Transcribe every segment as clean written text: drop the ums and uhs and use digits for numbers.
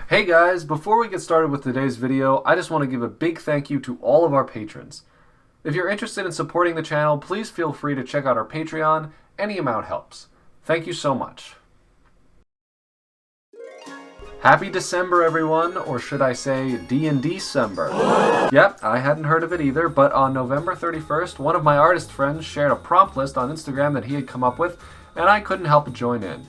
Hey guys, before we get started with today's video, I just want to give a big thank you to all of our patrons. If you're interested in supporting the channel, please feel free to check out our Patreon. Any amount helps. Thank you so much. Happy December, everyone, or should I say DnDecember. Yep, I hadn't heard of it either, but on November 31st, one of my artist friends shared a prompt list on Instagram that he had come up with, and I couldn't help but join in.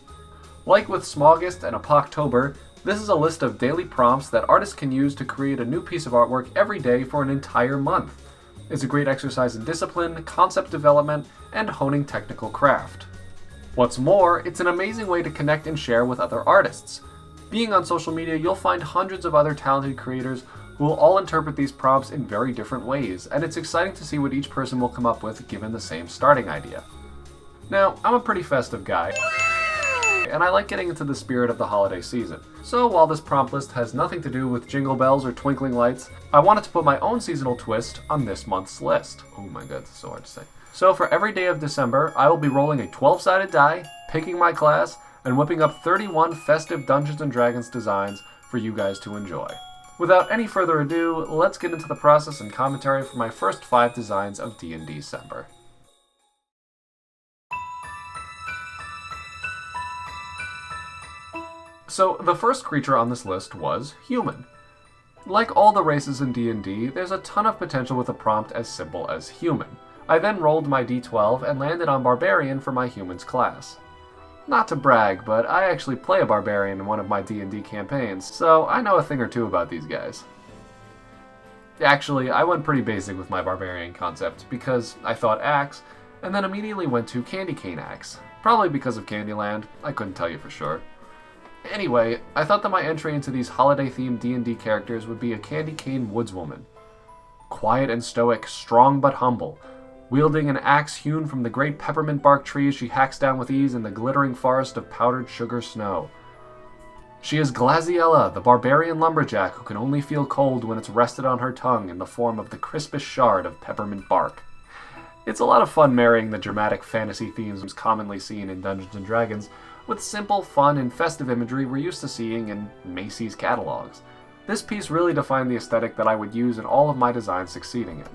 Like with Smogist and Apoctober, this is a list of daily prompts that artists can use to create a new piece of artwork every day for an entire month. It's a great exercise in discipline, concept development, and honing technical craft. What's more, it's an amazing way to connect and share with other artists. Being on social media, you'll find hundreds of other talented creators who will all interpret these prompts in very different ways, and it's exciting to see what each person will come up with given the same starting idea. Now, I'm a pretty festive guy, and I like getting into the spirit of the holiday season. So while this prompt list has nothing to do with jingle bells or twinkling lights, I wanted to put my own seasonal twist on this month's list. Oh my god, that's so hard to say. So for every day of December, I will be rolling a 12-sided die, picking my class, and whipping up 31 festive Dungeons & Dragons designs for you guys to enjoy. Without any further ado, let's get into the process and commentary for my first 5 designs of DnDecember. So the first creature on this list was human. Like all the races in D&D, there's a ton of potential with a prompt as simple as human. I then rolled my d12 and landed on Barbarian for my humans class. Not to brag, but I actually play a Barbarian in one of my D&D campaigns, so I know a thing or two about these guys. Actually, I went pretty basic with my Barbarian concept, because I thought axe, and then immediately went to Candy Cane Axe. Probably because of Candyland, I couldn't tell you for sure. Anyway, I thought that my entry into these holiday-themed D&D characters would be a Candy Cane Woodswoman. Quiet and stoic, strong but humble. Wielding an axe hewn from the great peppermint bark trees she hacks down with ease in the glittering forest of powdered sugar snow. She is Glaziella, the barbarian lumberjack who can only feel cold when it's rested on her tongue in the form of the crispest shard of peppermint bark. It's a lot of fun marrying the dramatic fantasy themes commonly seen in Dungeons & Dragons with simple, fun, and festive imagery we're used to seeing in Macy's catalogs. This piece really defined the aesthetic that I would use in all of my designs succeeding in.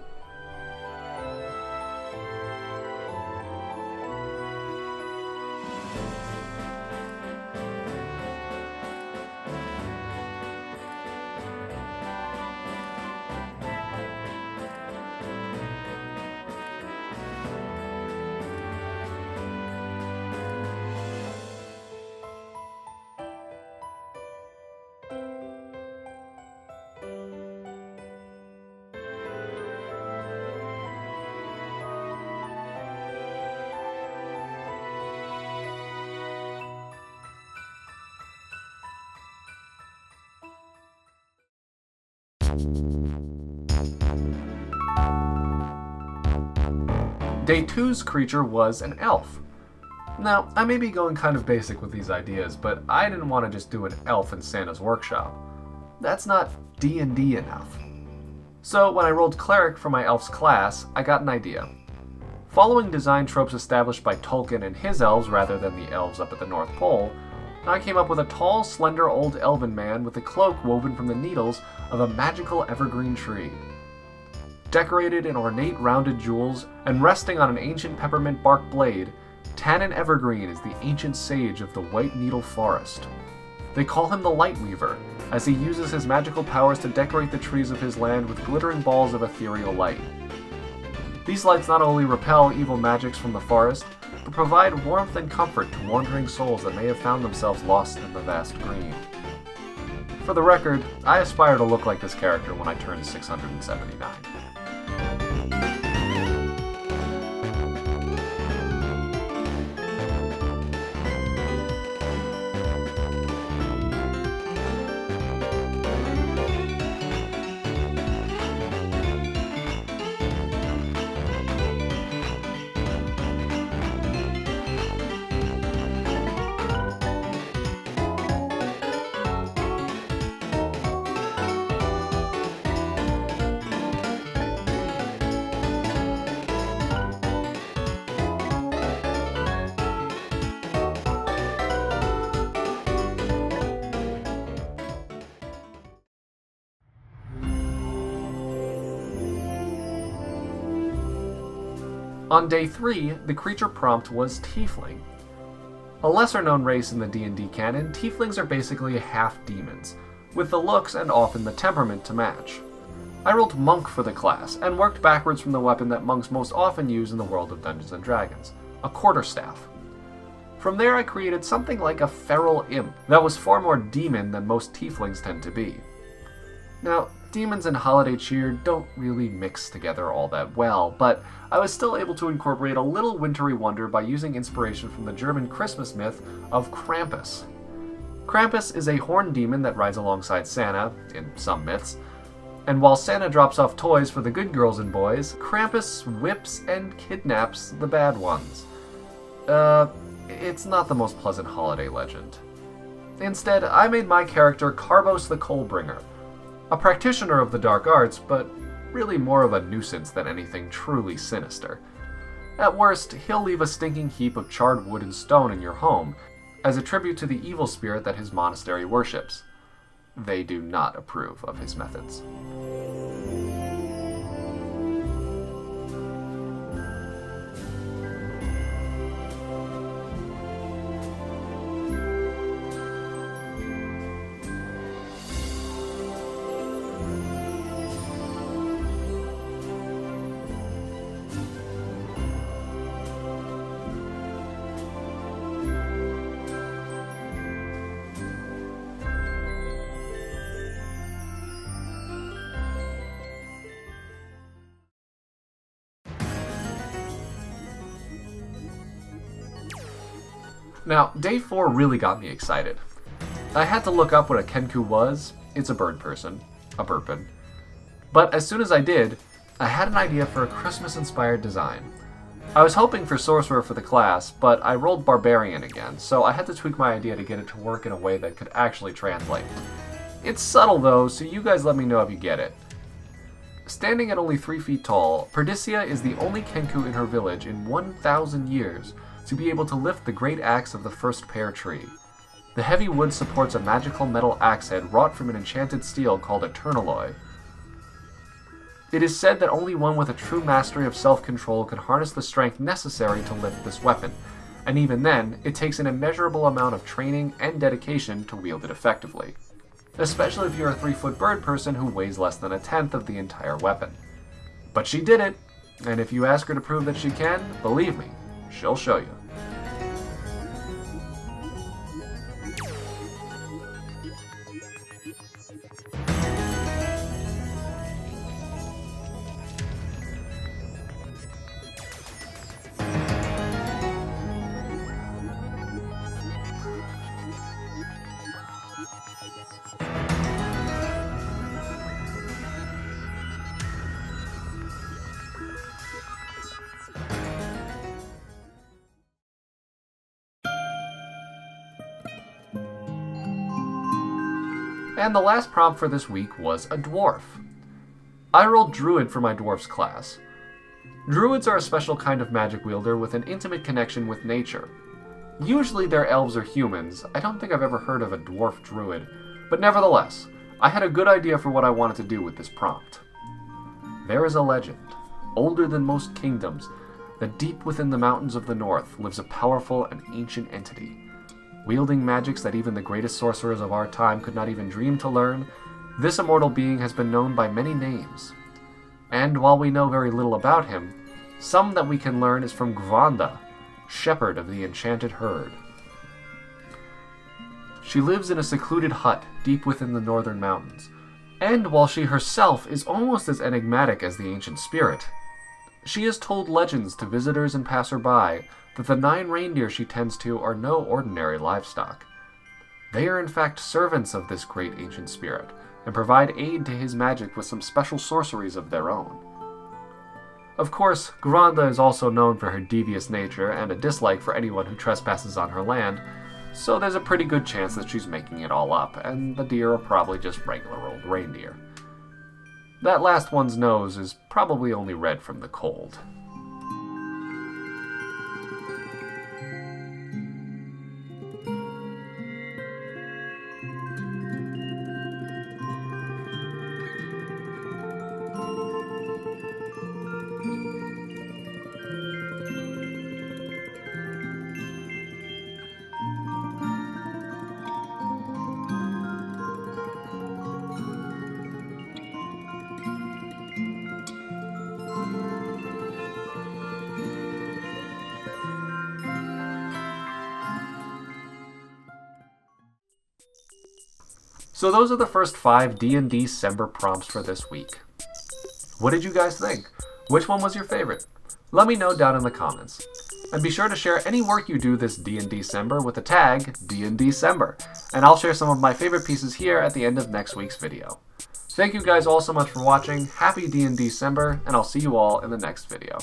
Day 2's creature was an elf. Now, I may be going kind of basic with these ideas, but I didn't want to just do an elf in Santa's workshop. That's not D&D enough. So when I rolled Cleric for my elf's class, I got an idea. Following design tropes established by Tolkien and his elves rather than the elves up at the North Pole, I came up with a tall, slender old elven man with a cloak woven from the needles of a magical evergreen tree. Decorated in ornate rounded jewels and resting on an ancient peppermint bark blade, Tannin Evergreen is the ancient sage of the White Needle Forest. They call him the Lightweaver, as he uses his magical powers to decorate the trees of his land with glittering balls of ethereal light. These lights not only repel evil magics from the forest, but provide warmth and comfort to wandering souls that may have found themselves lost in the vast green. For the record, I aspire to look like this character when I turn 679. On day 3, the creature prompt was Tiefling. A lesser-known race in the D&D canon, Tieflings are basically half-demons, with the looks and often the temperament to match. I rolled Monk for the class, and worked backwards from the weapon that monks most often use in the world of Dungeons & Dragons, a quarterstaff. From there I created something like a feral imp that was far more demon than most Tieflings tend to be. Now, demons and holiday cheer don't really mix together all that well, but I was still able to incorporate a little wintry wonder by using inspiration from the German Christmas myth of Krampus. Krampus is a horned demon that rides alongside Santa, in some myths, and while Santa drops off toys for the good girls and boys, Krampus whips and kidnaps the bad ones. It's not the most pleasant holiday legend. Instead, I made my character Carbos the Coalbringer, a practitioner of the dark arts, but really more of a nuisance than anything truly sinister. At worst, he'll leave a stinking heap of charred wood and stone in your home, as a tribute to the evil spirit that his monastery worships. They do not approve of his methods. Now, day 4 really got me excited. I had to look up what a KENKU was. It's a bird person. A burpin. But as soon as I did, I had an idea for a Christmas-inspired design. I was hoping for Sorcerer for the class, but I rolled Barbarian again, so I had to tweak my idea to get it to work in a way that could actually translate. It's subtle though, so you guys let me know if you get it. Standing at only 3 feet tall, Perdicia is the only KENKU in her village in 1,000 years to be able to lift the great axe of the first pear tree. The heavy wood supports a magical metal axe head wrought from an enchanted steel called Eternaloy. It is said that only one with a true mastery of self-control can harness the strength necessary to lift this weapon, and even then, it takes an immeasurable amount of training and dedication to wield it effectively. Especially if you're a 3-foot bird person who weighs less than 1/10 of the entire weapon. But she did it, and if you ask her to prove that she can, believe me, she'll show you. And the last prompt for this week was a dwarf. I rolled Druid for my dwarf's class. Druids are a special kind of magic wielder with an intimate connection with nature. Usually they're elves or humans. I don't think I've ever heard of a dwarf druid, but nevertheless, I had a good idea for what I wanted to do with this prompt. There is a legend, older than most kingdoms, that deep within the mountains of the north lives a powerful and ancient entity. Wielding magics that even the greatest sorcerers of our time could not even dream to learn, this immortal being has been known by many names. And while we know very little about him, some that we can learn is from Gwanda, shepherd of the enchanted herd. She lives in a secluded hut deep within the northern mountains, and while she herself is almost as enigmatic as the ancient spirit, she has told legends to visitors and passerby that the 9 reindeer she tends to are no ordinary livestock. They are in fact servants of this great ancient spirit, and provide aid to his magic with some special sorceries of their own. Of course, Gwanda is also known for her devious nature and a dislike for anyone who trespasses on her land, so there's a pretty good chance that she's making it all up, and the deer are probably just regular old reindeer. That last one's nose is probably only red from the cold. So those are the first 5 DnDecember prompts for this week. What did you guys think? Which one was your favorite? Let me know down in the comments. And be sure to share any work you do this DnDecember with the tag DnDecember, and I'll share some of my favorite pieces here at the end of next week's video. Thank you guys all so much for watching, happy DnDecember, and I'll see you all in the next video.